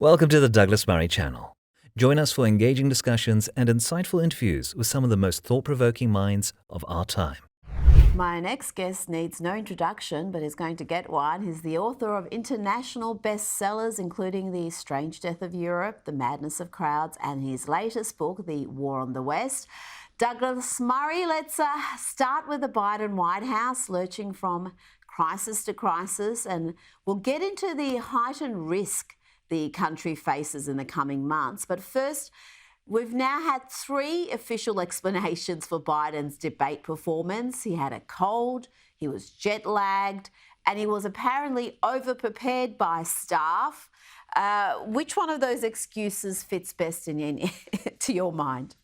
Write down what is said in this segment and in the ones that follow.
Welcome to the Douglas Murray channel. Join us for engaging discussions and insightful interviews with some of the most thought-provoking minds of our time. My next guest needs no introduction, but is going to get one. He's the author of international bestsellers, including The Strange Death of Europe, The Madness of Crowds, and his latest book, The War on the West. Douglas Murray, let's start with the Biden White House, lurching from crisis to crisis, and we'll get into the heightened risk the country faces in the coming months. But first, we've now had 3 official explanations for Biden's debate performance. He had a cold, he was jet-lagged, and he was apparently over-prepared by staff. Which one of those excuses fits best to your mind?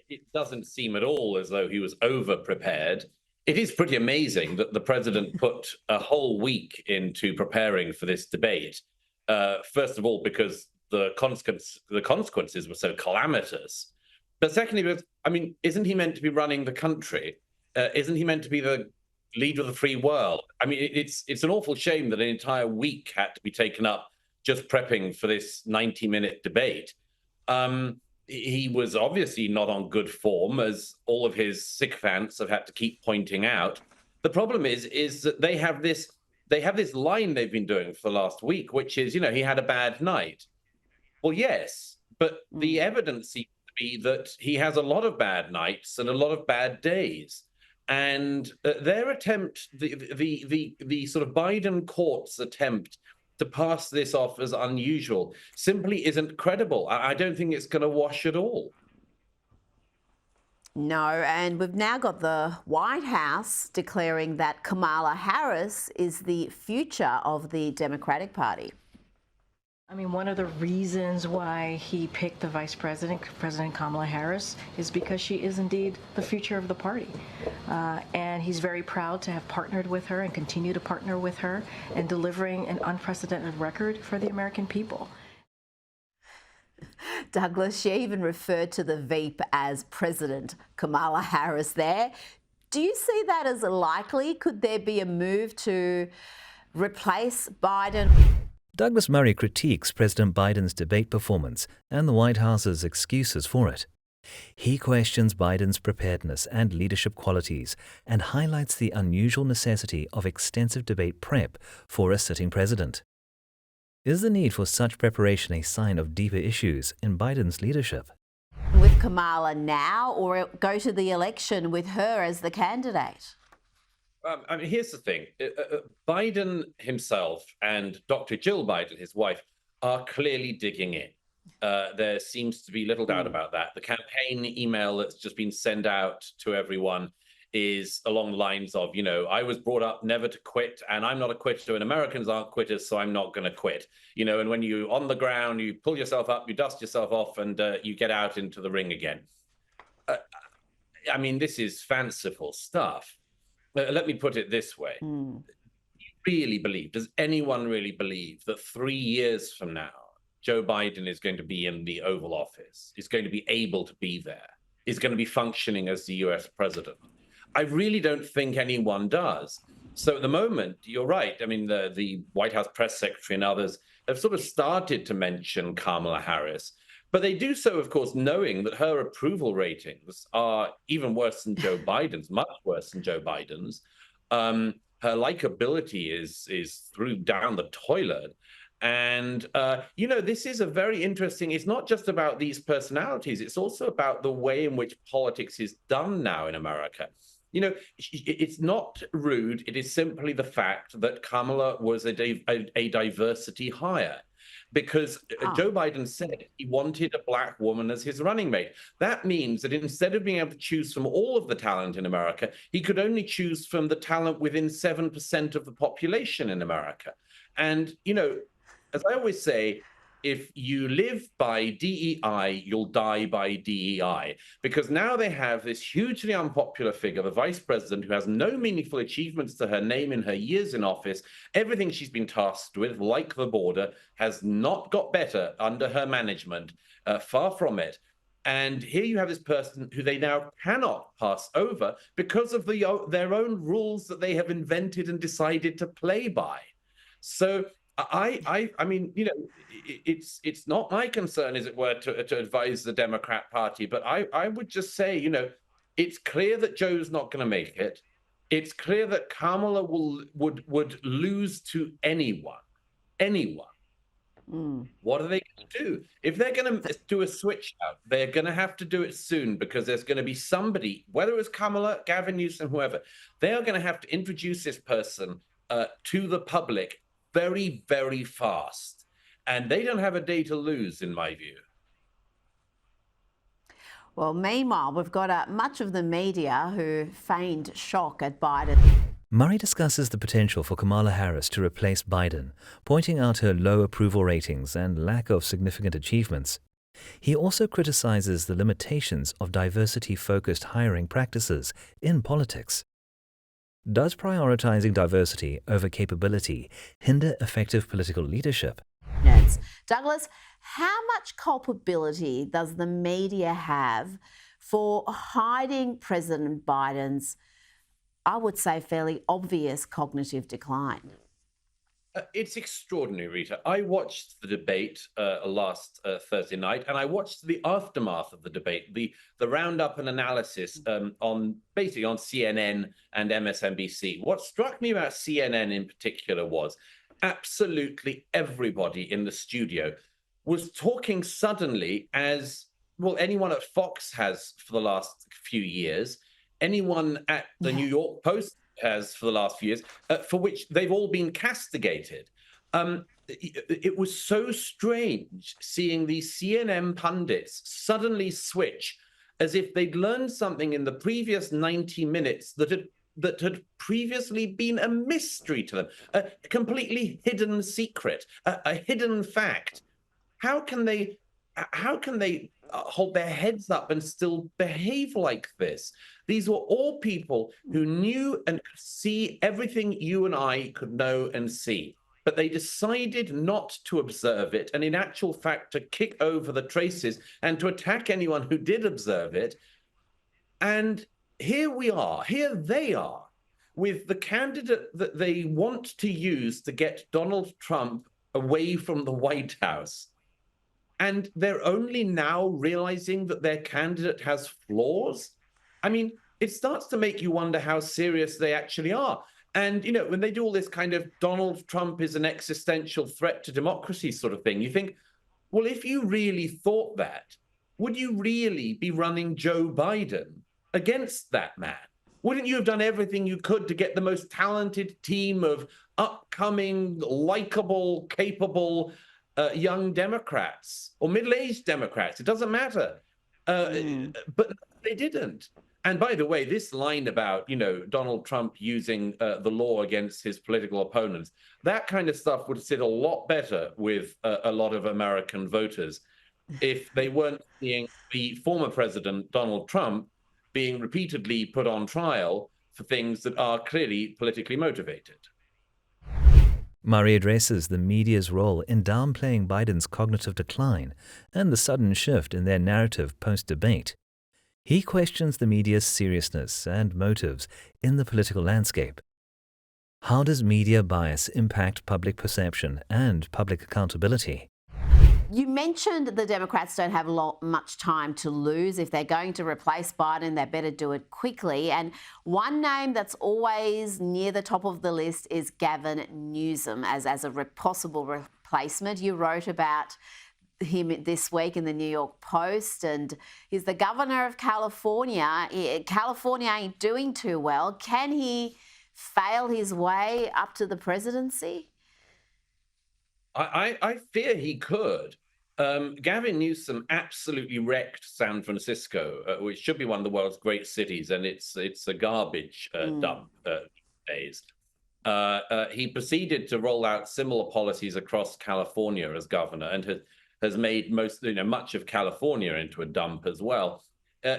It doesn't seem at all as though he was over-prepared. It is pretty amazing that the president put a whole week into preparing for this debate. First of all, because the consequences were so calamitous. But secondly, because, isn't he meant to be running the country? Isn't he meant to be the leader of the free world? It's an awful shame that an entire week had to be taken up just prepping for this 90-minute debate. He was obviously not on good form, as all of his sycophants have had to keep pointing out. The problem is that they have this line they've been doing for the last week, which is, he had a bad night. Well, yes, but the evidence seems to be that he has a lot of bad nights and a lot of bad days. And their attempt, the sort of Biden court's attempt to pass this off as unusual simply isn't credible. I don't think it's going to wash at all. No, and we've now got the White House declaring that Kamala Harris is the future of the Democratic Party. One of the reasons why he picked the vice president, President Kamala Harris, is because she is indeed the future of the party. And he's very proud to have partnered with her and continue to partner with her in delivering an unprecedented record for the American people. Douglas, she even referred to the Veep as President Kamala Harris there. Do you see that as likely? Could there be a move to replace Biden? Douglas Murray critiques President Biden's debate performance and the White House's excuses for it. He questions Biden's preparedness and leadership qualities and highlights the unusual necessity of extensive debate prep for a sitting president. Is the need for such preparation a sign of deeper issues in Biden's leadership? With Kamala now, or go to the election with her as the candidate? Here's the thing. Biden himself and Dr. Jill Biden, his wife, are clearly digging in. There seems to be little doubt about that. The campaign email that's just been sent out to everyone is along the lines of, I was brought up never to quit, and I'm not a quitter, and Americans aren't quitters, so I'm not going to quit. And when you're on the ground, you pull yourself up, you dust yourself off, and you get out into the ring again. This is fanciful stuff. Let me put it this way. Does anyone really believe that 3 years from now, Joe Biden is going to be in the Oval Office, is going to be able to be there, is going to be functioning as the US president? I really don't think anyone does. So at the moment, you're right. The White House press secretary and others have sort of started to mention Kamala Harris, but they do so, of course, knowing that her approval ratings are even worse than Joe Biden's, much worse than Joe Biden's. Her likability is through down the toilet. And, this is a very interesting, it's not just about these personalities, it's also about the way in which politics is done now in America. It's not rude. It is simply the fact that Kamala was a diversity hire, because Joe Biden said he wanted a black woman as his running mate. That means that instead of being able to choose from all of the talent in America, he could only choose from the talent within 7% of the population in America. And, as I always say, if you live by DEI, you'll die by DEI. Because now they have this hugely unpopular figure, the vice president, who has no meaningful achievements to her name in her years in office. Everything she's been tasked with, like the border, has not got better under her management, far from it. And here you have this person who they now cannot pass over because of their own rules that they have invented and decided to play by. So I mean, it's not my concern, as it were, to advise the Democrat Party, but I would just say, it's clear that Joe's not going to make it. It's clear that Kamala would lose to anyone. What are they going to do? If they're going to do a switch out, they're going to have to do it soon, because there's going to be somebody, whether it's Kamala, Gavin Newsom, whoever, they are going to have to introduce this person to the public very, very fast. And they don't have a day to lose, in my view. Well, meanwhile, we've got much of the media who feigned shock at Biden. Murray discusses the potential for Kamala Harris to replace Biden, pointing out her low approval ratings and lack of significant achievements. He also criticizes the limitations of diversity-focused hiring practices in politics. Does prioritizing diversity over capability hinder effective political leadership? Douglas, how much culpability does the media have for hiding President Biden's, I would say, fairly obvious cognitive decline? It's extraordinary, Rita. I watched the debate last Thursday night, and I watched the aftermath of the debate, the roundup and analysis on CNN and MSNBC. What struck me about CNN in particular was absolutely everybody in the studio was talking suddenly as, well, anyone at Fox has for the last few years, anyone at the New York Post has for the last few years, for which they've all been castigated. It was so strange seeing these CNN pundits suddenly switch as if they'd learned something in the previous 90 minutes that had previously been a mystery to them, a completely hidden secret, a hidden fact. How can they hold their heads up and still behave like this? These were all people who knew and could see everything you and I could know and see, but they decided not to observe it, and in actual fact to kick over the traces and to attack anyone who did observe it. And here they are, with the candidate that they want to use to get Donald Trump away from the White House. And they're only now realizing that their candidate has flaws. I mean, it starts to make you wonder how serious they actually are. And, when they do all this kind of Donald Trump is an existential threat to democracy sort of thing, you think, well, if you really thought that, would you really be running Joe Biden against that man? Wouldn't you have done everything you could to get the most talented team of upcoming, likable, capable young Democrats or middle-aged Democrats? It doesn't matter. But they didn't. And by the way, this line about, Donald Trump using the law against his political opponents, that kind of stuff would sit a lot better with a lot of American voters if they weren't seeing the former president, Donald Trump, being repeatedly put on trial for things that are clearly politically motivated. Murray addresses the media's role in downplaying Biden's cognitive decline and the sudden shift in their narrative post-debate. He questions the media's seriousness and motives in the political landscape. How does media bias impact public perception and public accountability? You mentioned the Democrats don't have much time to lose. If they're going to replace Biden, they better do it quickly. And one name that's always near the top of the list is Gavin Newsom as a possible replacement. You wrote about him this week in the New York Post, and he's the governor of California. California ain't doing too well. Can he fail his way up to the presidency? I fear he could. Gavin Newsom absolutely wrecked San Francisco, which should be one of the world's great cities, and it's a garbage dump days. He proceeded to roll out similar policies across California as governor, and has made much of California into a dump as well.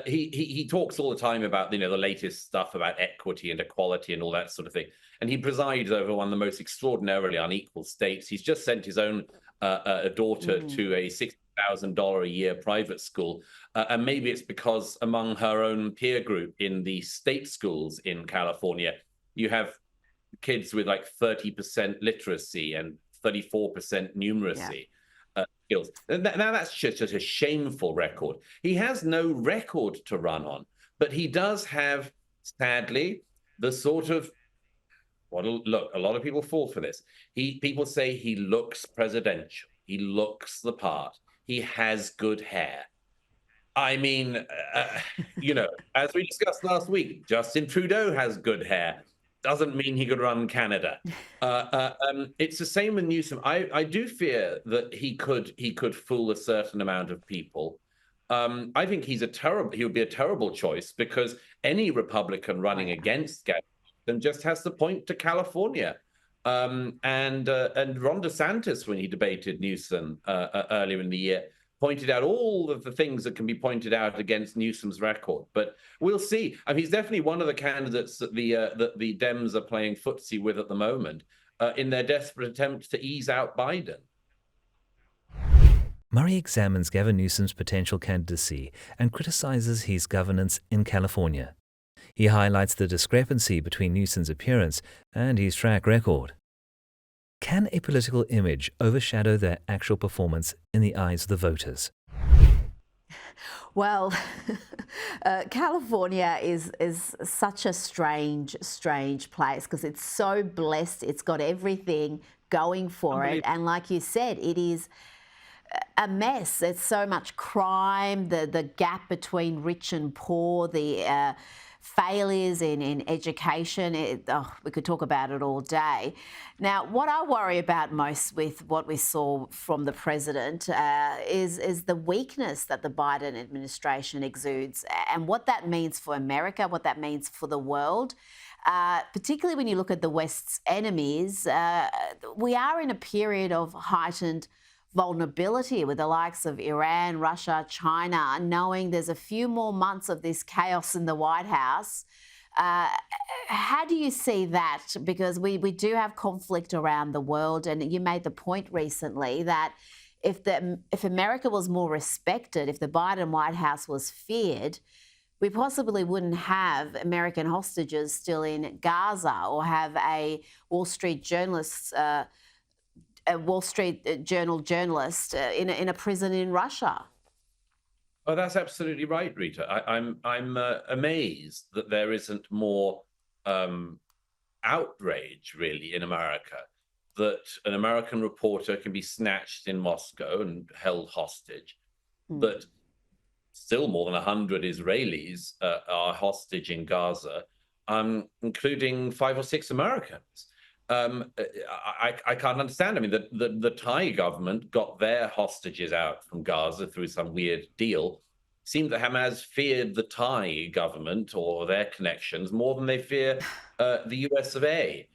He talks all the time about the latest stuff about equity and equality and all that sort of thing, and he presides over one of the most extraordinarily unequal states. He's just sent his own daughter to a $60,000 a year private school, and maybe it's because among her own peer group in the state schools in California, you have kids with like 30% literacy and 34% numeracy skills. Now that's just a shameful record. He has no record to run on, but he does have, sadly, the sort of, well, look, a lot of people fall for this. People say he looks presidential. He looks the part. He has good hair. I mean, as we discussed last week, Justin Trudeau has good hair. Doesn't mean he could run Canada. It's the same with Newsom. I do fear that he could fool a certain amount of people. I think he would be a terrible choice, because any Republican running against Gavin Newsom just has to point to California. And Ron DeSantis, when he debated Newsom earlier in the year, pointed out all of the things that can be pointed out against Newsom's record. But we'll see. I mean, he's definitely one of the candidates that the Dems are playing footsie with at the moment in their desperate attempt to ease out Biden. Murray examines Gavin Newsom's potential candidacy and criticizes his governance in California. He highlights the discrepancy between Newsom's appearance and his track record. Can a political image overshadow their actual performance in the eyes of the voters? Well, California is such a strange place, because it's so blessed. It's got everything going for it. And like you said, it is a mess. There's so much crime, the gap between rich and poor, the failures in education. We could talk about it all day. Now, what I worry about most with what we saw from the president is the weakness that the Biden administration exudes, and what that means for America, what that means for the world. Particularly when you look at the West's enemies, we are in a period of heightened vulnerability with the likes of Iran, Russia, China, knowing there's a few more months of this chaos in the White House. How do you see that? Because we do have conflict around the world, and you made the point recently that if America was more respected, if the Biden White House was feared, we possibly wouldn't have American hostages still in Gaza, or have a Wall Street Journal journalist in a prison in Russia. Oh, that's absolutely right, Rita. I'm amazed that there isn't more outrage, really, in America, that an American reporter can be snatched in Moscow and held hostage, that still more than 100 Israelis are hostage in Gaza, including 5 or 6 Americans. I can't understand. I mean, the Thai government got their hostages out from Gaza through some weird deal. Seems that Hamas feared the Thai government or their connections more than they fear the US of A.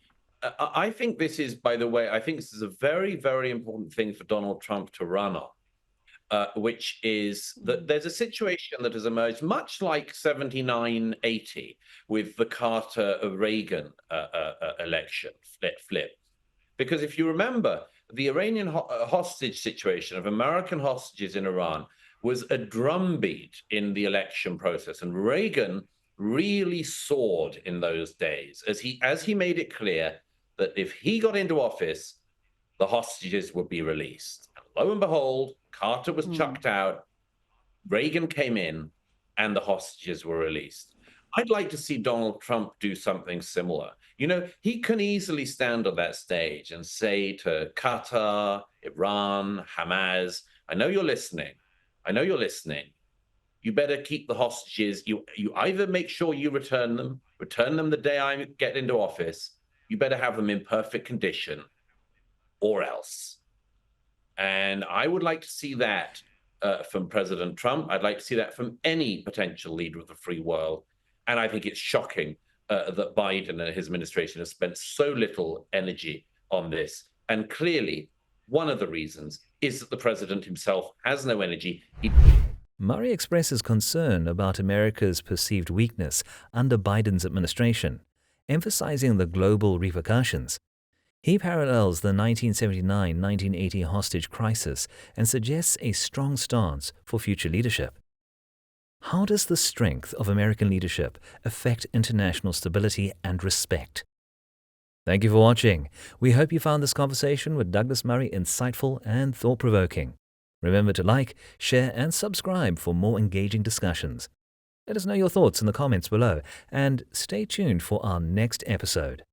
I think this is, by the way, I think this is a very, very important thing for Donald Trump to run on. Which is that there's a situation that has emerged much like 79-80 with the Carter-Reagan election flip. Because if you remember, the Iranian hostage situation of American hostages in Iran was a drumbeat in the election process. And Reagan really soared in those days as he made it clear that if he got into office, the hostages would be released. And lo and behold, Carter was chucked out, Reagan came in, and the hostages were released. I'd like to see Donald Trump do something similar. You know, he can easily stand on that stage and say to Qatar, Iran, Hamas, I know you're listening. You better keep the hostages. You either make sure you return them the day I get into office. You better have them in perfect condition, or else. And I would like to see that from President Trump. I'd like to see that from any potential leader of the free world. And I think it's shocking that Biden and his administration has spent so little energy on this. And clearly, one of the reasons is that the president himself has no energy. Murray expresses concern about America's perceived weakness under Biden's administration, emphasizing the global repercussions. He parallels the 1979-1980 hostage crisis and suggests a strong stance for future leadership. How does the strength of American leadership affect international stability and respect? Thank you for watching. We hope you found this conversation with Douglas Murray insightful and thought-provoking. Remember to like, share, and subscribe for more engaging discussions. Let us know your thoughts in the comments below, and stay tuned for our next episode.